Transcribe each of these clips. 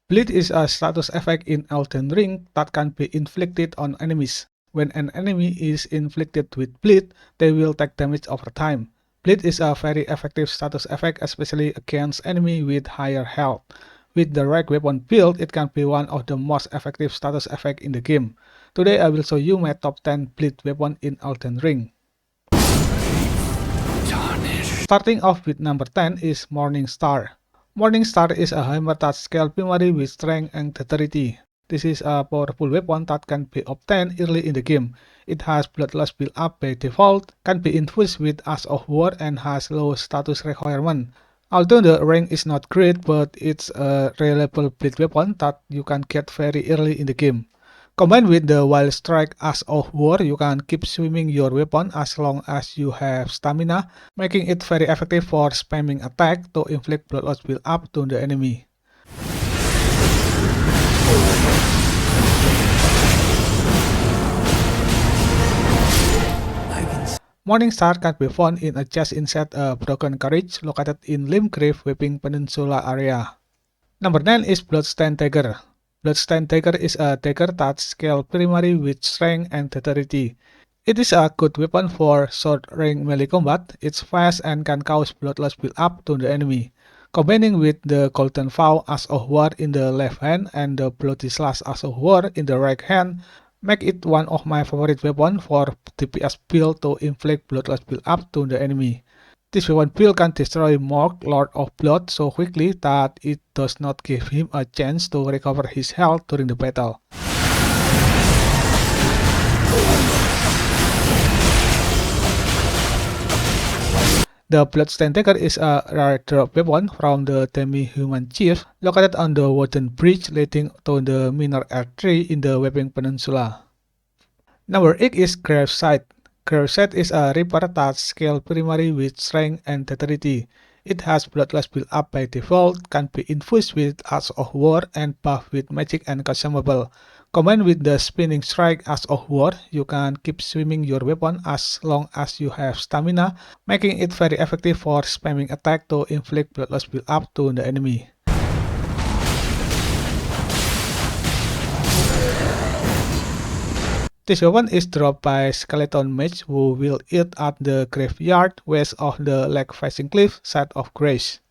Bleed is a status effect in Elden Ring that can be inflicted on enemies. When an enemy is inflicted with bleed, they will take damage over time. Bleed is a very effective status effect, especially against enemies with higher health. With the right weapon build, it can be one of the most effective status effects in the game. Today I will show you my top 10 bleed weapon in Elden Ring. Starting off with number 10 is Morning Star. Morning Star is a hammer that scales primarily with strength and dexterity. This is a powerful weapon that can be obtained early in the game. It has bloodlust build up by default, can be infused with Ash of War, and has low status requirement. Although the rank is not great, but it's a reliable bleed weapon that you can get very early in the game. Combined with the Wild Strike Ash of War, you can keep swimming your weapon as long as you have stamina, making it very effective for spamming attack to inflict bloodlust build up to the enemy. Morning Star can be found in a chest inside a broken carriage located in Limgrave Weeping Peninsula area. Number 9 is Bloodstain Tiger. Bloodstain Tiger is a dagger that scales primarily with strength and dexterity. It is a good weapon for short-range melee combat. It's fast and can cause bloodlust build up to the enemy. Combining with the Golden Vow Ash of War in the left hand and the Bloody Slash Ash of War in the right hand, make it one of my favorite weapons for DPS build to inflict bloodlust build up to the enemy. This weapon build can destroy Morg, Lord of Blood, so quickly that it does not give him a chance to recover his health during the battle. The Bloodstain Tiger is a rare drop weapon from the Demi-Human Chief, located on the wooden bridge leading to the minor R3 in the Weeping Peninsula. Number 8 is Grazer. Grazer is a reaper that scales primarily with strength and dexterity. It has bloodlust build up by default, can be infused with Ash of War, and buffed with magic and consumable. Combined with the spinning strike Ash of War, you can keep swimming your weapon as long as you have stamina, making it very effective for spamming attack to inflict bloodlust build up to the enemy. This weapon is dropped by Skeleton Mage who will it at the graveyard west of the lake-facing cliff side of Grazer.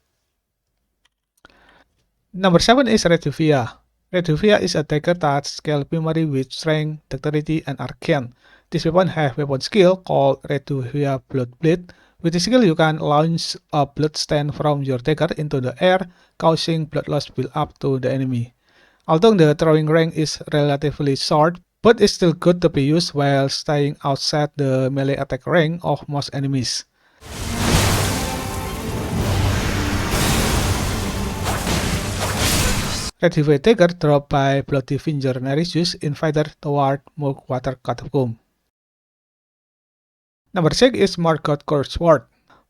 Number 7 is Ruia. Ruia is a dagger that scales primarily with strength, dexterity, and arcane. This weapon has weapon skill called Ruia Bloodblade. With this skill, you can launch a bloodstain from your dagger into the air, causing bloodlust build up to the enemy. Although the throwing range is relatively short, but it's still good to be used while staying outside the melee attack range of most enemies. Ruia Dagger dropped by Bloody Finger Narcissus Invader toward Mugwater Catacomb. Number 6 is Marot Curved Sword.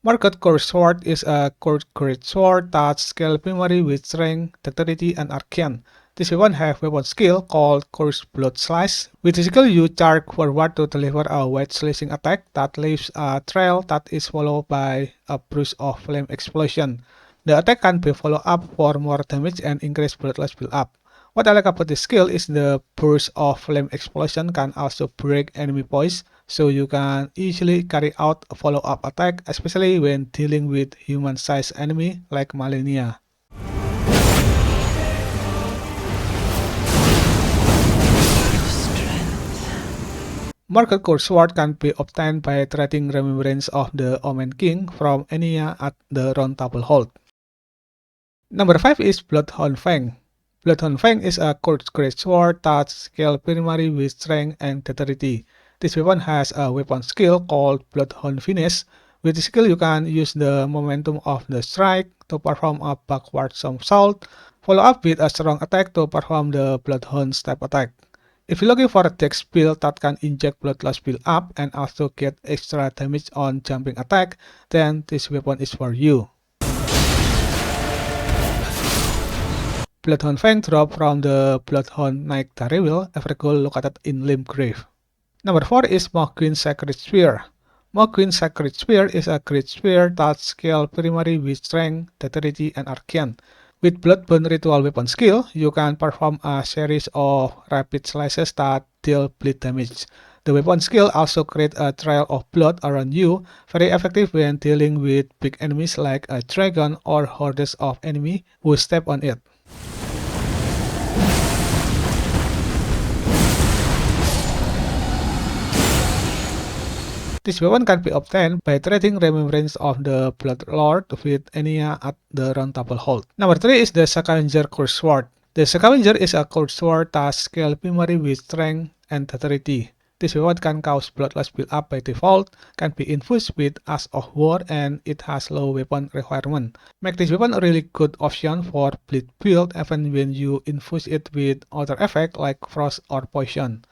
Marot Curved Sword is a curved great sword that scales primarily with strength, dexterity, and arcane. This weapon has weapon skill called Curved Blood Slash. With this skill, you charge forward to deliver a wide slashing attack that leaves a trail that is followed by a burst of flame explosion. The attack can be followed up for more damage and increased bloodlust build up. What I like about this skill is the burst of flame explosion can also break enemy poise, so you can easily carry out a follow-up attack, especially when dealing with human-sized enemy like Malenia. Marot Curved Sword can be obtained by trading Remembrance of the Omen King from Enya at the Round Table Hold. Number 5 is Hon Fang. Hon Fang is a curved great sword that scales primarily with strength and dexterity. This weapon has a weapon skill called Bloodhound Finish. With this skill, you can use the momentum of the strike to perform a backward somersault, follow up with a strong attack to perform the Bloodhound step attack. If you're looking for a dex build that can inject bloodlust build up and also get extra damage on jumping attack, then this weapon is for you. Bloodhound Fang dropped from the Bloodhound Knight Daredevil Evergold located in Limgrave. Number 4 is Mohgwyn Sacred Sphere. Mohgwyn Sacred Sphere is a great spear that scales primarily with strength, dexterity, and arcane. With Bloodborne Ritual Weapon skill, you can perform a series of rapid slashes that deal bleed damage. The weapon skill also creates a trail of blood around you, very effective when dealing with big enemies like a dragon or hordes of enemies who step on it. This weapon can be obtained by trading Remembrance of the Blood Lord with Enya at the Round Table Hold. Number 3 is the Scavenger Curse Sword. The Scavenger is a curse sword that scales primarily with strength and dexterity. This weapon can cause bloodless build-up by default, can be infused with Ash of War, and it has low weapon requirement. Make this weapon a really good option for bleed build even when you infuse it with other effects like Frost or Poison.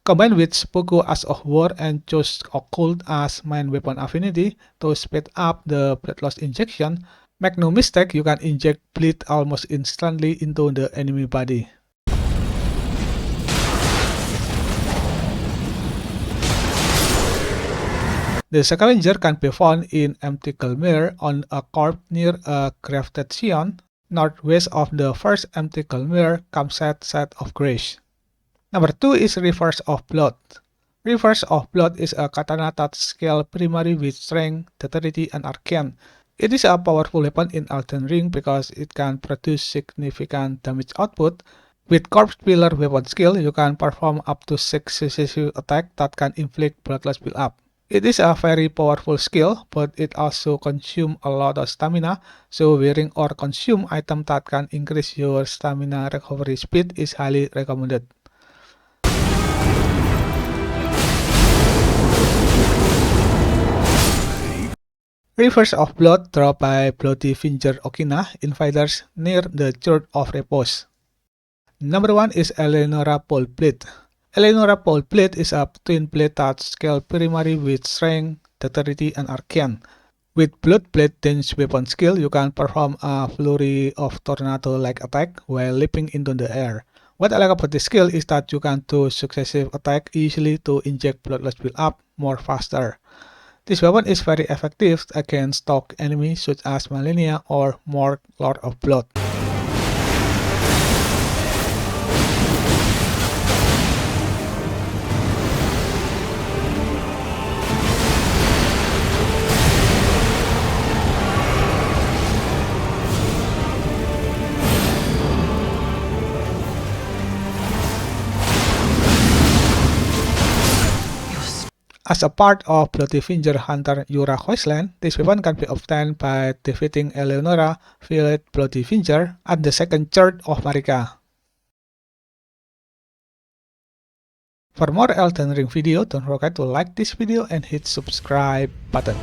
Combine with Spoku Ash of War and choose Occult as main weapon affinity to speed up the blood loss injection. Make no mistake, you can inject bleed almost instantly into the enemy body. The Scavenger can be found in Empty Gulmere on a corpse near a gravitation, northwest of the first Empty Gulmere campsite site of Graze. Number 2 is Rivers of Blood. Rivers of Blood is a katana that scales primarily with strength, dexterity, and arcane. It is a powerful weapon in Elden Ring because it can produce significant damage output. With Corpse Pillar weapon skill, you can perform up to 6 successive attacks that can inflict bloodless build-up. It is a very powerful skill, but it also consumes a lot of stamina, so wearing or consume items that can increase your stamina recovery speed is highly recommended. Rivers of Blood dropped by Bloody Finger Okina invaders near the Church of Repose. Number 1 is Eleonora Poblade. Eleonora Poblade is a twin blade that scales primarily with strength, dexterity, and arcane. With Bloodblade Dance weapon skill, you can perform a flurry of tornado-like attack while leaping into the air. What I like about this skill is that you can do successive attacks easily to inject bloodless build-up more faster. This weapon is very effective against stock enemies such as Malenia or Morg Lord of Blood. As a part of Bloody Finger Hunter Yura Questland, this weapon can be obtained by defeating Eleonora via Bloody Finger at the second church of Marika. For more Elden Ring video, don't forget to like this video and hit subscribe button.